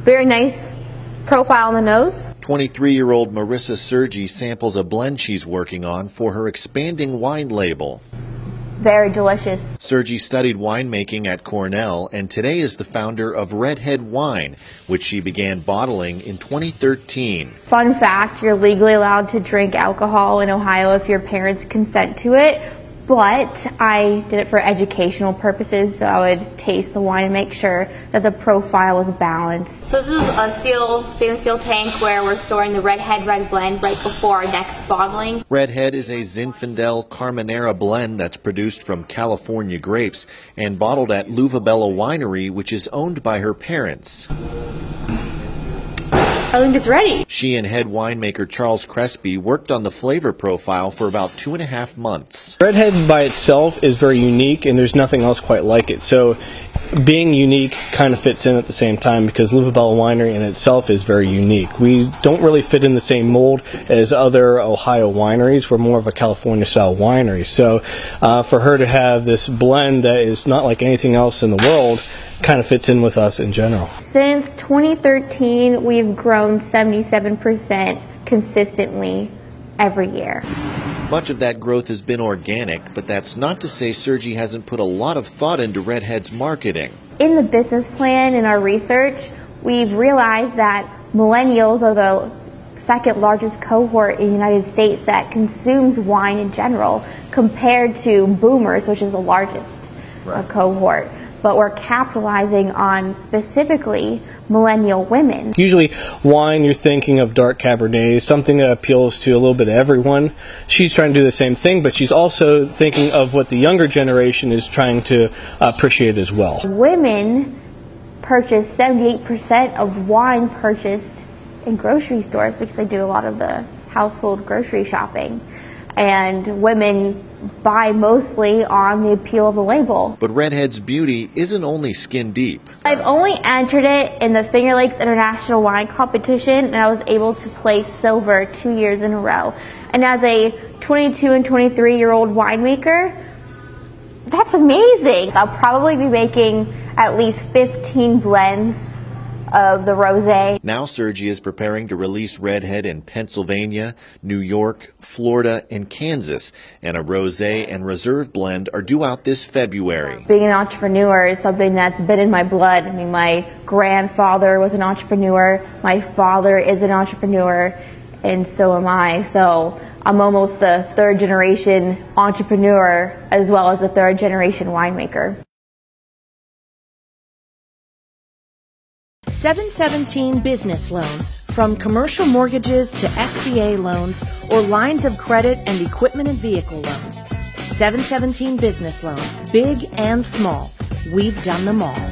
Very nice profile on the nose. 23-year-old Marisa Sergi samples a blend she's working on for her expanding wine label. Very delicious. Sergi studied winemaking at Cornell and today is the founder of RedHead Wine, which she began bottling in 2013. Fun fact, you're legally allowed to drink alcohol in Ohio if your parents consent to it, but I did it for educational purposes, so I would taste the wine and make sure that the profile was balanced. So this is a stainless steel tank where we're storing the RedHead red blend right before our next bottling. RedHead is a Zinfandel Carmenera blend that's produced from California grapes and bottled at Luvabella Winery, which is owned by her parents. I think it's ready. She and head winemaker Charles Crespi worked on the flavor profile for about 2.5 months. RedHead by itself is very unique and there's nothing else quite like it. So being unique kind of fits in at the same time because Luvabella Winery in itself is very unique. We don't really fit in the same mold as other Ohio wineries. We're more of a California style winery. So for her to have this blend that is not like anything else in the world kind of fits in with us in general. Since 2013, we've grown 77% consistently every year. Much of that growth has been organic, but that's not to say Sergi hasn't put a lot of thought into RedHead's marketing. In the business plan and our research, we've realized that millennials are the second largest cohort in the United States that consumes wine in general, compared to boomers, which is the largest cohort. But we're capitalizing on specifically millennial women. Usually wine, you're thinking of dark Cabernet, something that appeals to a little bit of everyone. She's trying to do the same thing, but she's also thinking of what the younger generation is trying to appreciate as well. Women purchase 78% of wine purchased in grocery stores because they do a lot of the household grocery shopping. And women buy mostly on the appeal of the label. But RedHead's beauty isn't only skin deep. I've only entered it in the Finger Lakes International Wine Competition, and I was able to place silver 2 years in a row. And as a 22 and 23-year-old winemaker, that's amazing. I'll probably be making at least 15 blends of the rosé. Now Sergi is preparing to release RedHead in Pennsylvania, New York, Florida, and Kansas, and a rosé and reserve blend are due out this February. Being an entrepreneur is something that's been in my blood. I mean, my grandfather was an entrepreneur, my father is an entrepreneur, and so am I. So I'm almost a third-generation entrepreneur as well as a third-generation winemaker. 717 Business Loans, from commercial mortgages to SBA loans or lines of credit and equipment and vehicle loans. 717 Business Loans, big and small. We've done them all.